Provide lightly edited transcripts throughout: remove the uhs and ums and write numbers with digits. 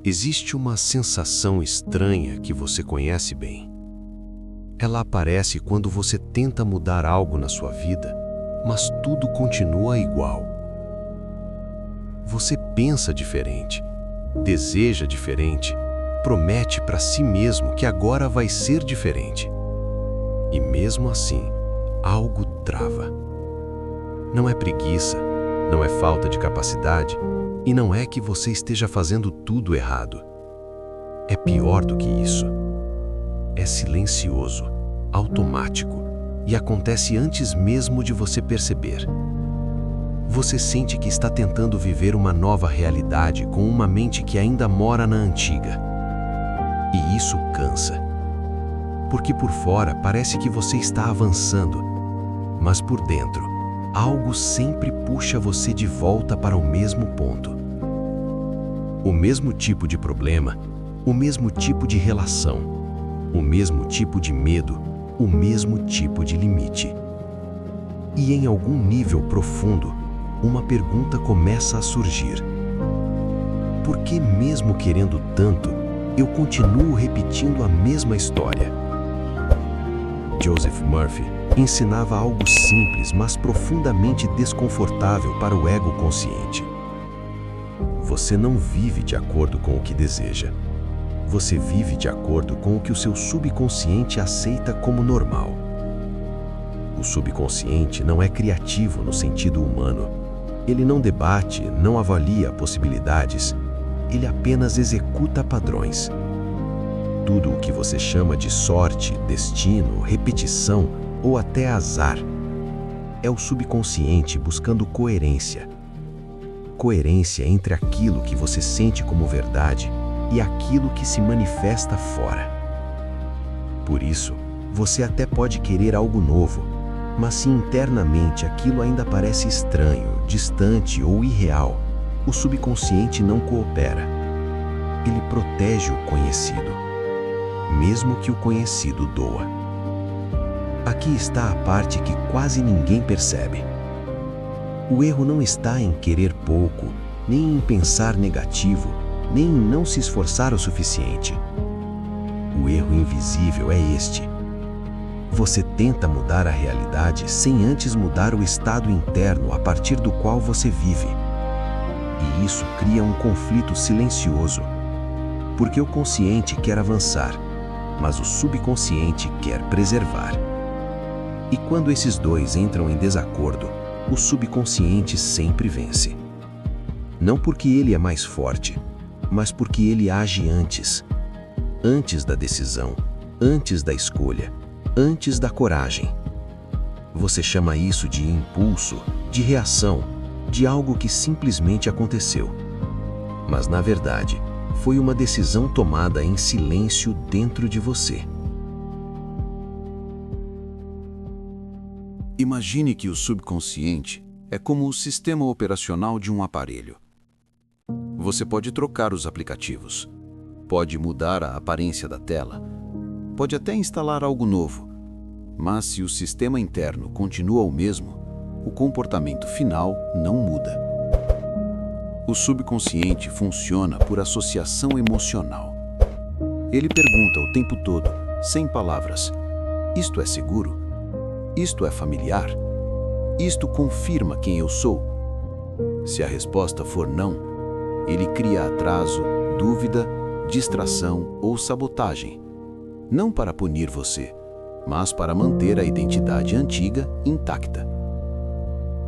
Existe uma sensação estranha que você conhece bem. Ela aparece quando você tenta mudar algo na sua vida, mas tudo continua igual. Você pensa diferente, deseja diferente, promete para si mesmo que agora vai ser diferente. E mesmo assim, algo trava. Não é preguiça, não é falta de capacidade, e não é que você esteja fazendo tudo errado. É pior do que isso. É silencioso, automático, e acontece antes mesmo de você perceber. Você sente que está tentando viver uma nova realidade com uma mente que ainda mora na antiga. E isso cansa. Porque por fora parece que você está avançando, mas por dentro, algo sempre puxa você de volta para o mesmo ponto. O mesmo tipo de problema, o mesmo tipo de relação, o mesmo tipo de medo, o mesmo tipo de limite. E em algum nível profundo, uma pergunta começa a surgir. Por que, mesmo querendo tanto, eu continuo repetindo a mesma história? Joseph Murphy ensinava algo simples, mas profundamente desconfortável para o ego consciente. Você não vive de acordo com o que deseja. Você vive de acordo com o que o seu subconsciente aceita como normal. O subconsciente não é criativo no sentido humano. Ele não debate, não avalia possibilidades. Ele apenas executa padrões. Tudo o que você chama de sorte, destino, repetição ou até azar é o subconsciente buscando coerência. Coerência entre aquilo que você sente como verdade e aquilo que se manifesta fora. Por isso, você até pode querer algo novo, mas se internamente aquilo ainda parece estranho, distante ou irreal, o subconsciente não coopera. Ele protege o conhecido, mesmo que o conhecido doa. Aqui está a parte que quase ninguém percebe. O erro não está em querer pouco, nem em pensar negativo, nem em não se esforçar o suficiente. O erro invisível é este. Você tenta mudar a realidade sem antes mudar o estado interno a partir do qual você vive. E isso cria um conflito silencioso, porque o consciente quer avançar, mas o subconsciente quer preservar. E quando esses dois entram em desacordo, o subconsciente sempre vence. Não porque ele é mais forte, mas porque ele age antes. Antes da decisão, antes da escolha, antes da coragem. Você chama isso de impulso, de reação, de algo que simplesmente aconteceu. Mas, na verdade, foi uma decisão tomada em silêncio dentro de você. Imagine que o subconsciente é como o sistema operacional de um aparelho. Você pode trocar os aplicativos, pode mudar a aparência da tela, pode até instalar algo novo, mas se o sistema interno continua o mesmo, o comportamento final não muda. O subconsciente funciona por associação emocional. Ele pergunta o tempo todo, sem palavras: isto é seguro? Isto é familiar? Isto confirma quem eu sou? Se a resposta for não, ele cria atraso, dúvida, distração ou sabotagem, não para punir você, mas para manter a identidade antiga intacta.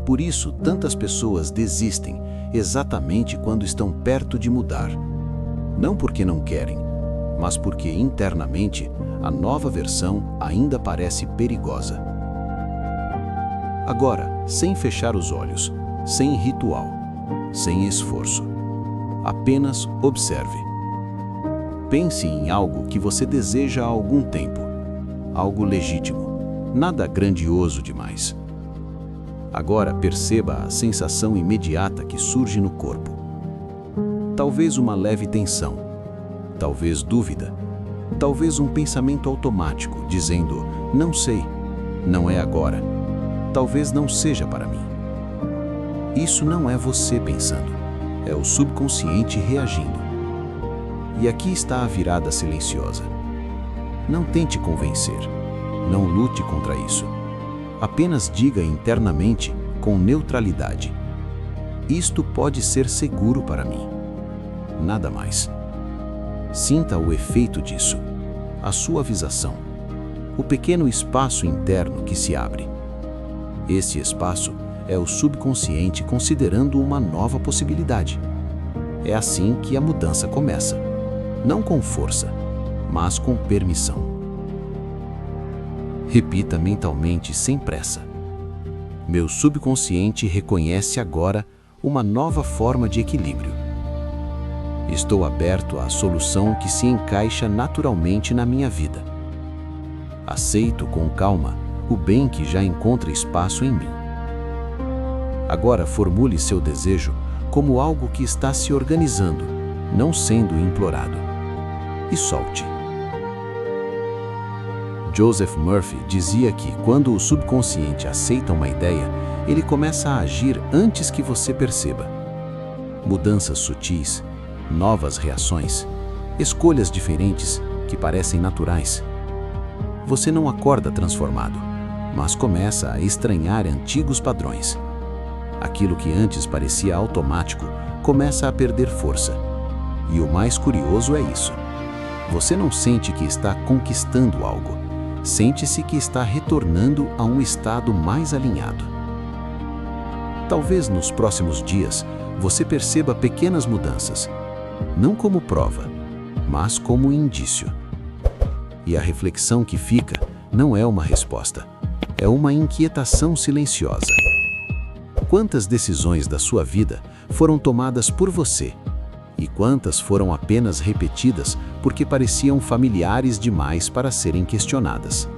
Por isso, tantas pessoas desistem exatamente quando estão perto de mudar. Não porque não querem, mas porque internamente a nova versão ainda parece perigosa. Agora, sem fechar os olhos, sem ritual, sem esforço, apenas observe. Pense em algo que você deseja há algum tempo, algo legítimo, nada grandioso demais. Agora perceba a sensação imediata que surge no corpo. Talvez uma leve tensão, talvez dúvida, talvez um pensamento automático dizendo: não sei, não é agora, talvez não seja para mim. Isso não é você pensando, é o subconsciente reagindo. E aqui está a virada silenciosa. Não tente convencer. Não lute contra isso. Apenas diga internamente, com neutralidade: isto pode ser seguro para mim. Nada mais. Sinta o efeito disso, a suavização, o pequeno espaço interno que se abre. Esse espaço é o subconsciente considerando uma nova possibilidade. É assim que a mudança começa, não com força, mas com permissão. Repita mentalmente sem pressa: meu subconsciente reconhece agora uma nova forma de equilíbrio. Estou aberto à solução que se encaixa naturalmente na minha vida. Aceito com calma o bem que já encontra espaço em mim. Agora formule seu desejo como algo que está se organizando, não sendo implorado. E solte. Joseph Murphy dizia que quando o subconsciente aceita uma ideia, ele começa a agir antes que você perceba. Mudanças sutis, novas reações, escolhas diferentes que parecem naturais. Você não acorda transformado, mas começa a estranhar antigos padrões. Aquilo que antes parecia automático começa a perder força. E o mais curioso é isso: você não sente que está conquistando algo, sente-se que está retornando a um estado mais alinhado. Talvez nos próximos dias você perceba pequenas mudanças, não como prova, mas como indício. E a reflexão que fica não é uma resposta, é uma inquietação silenciosa. Quantas decisões da sua vida foram tomadas por você? E quantas foram apenas repetidas porque pareciam familiares demais para serem questionadas?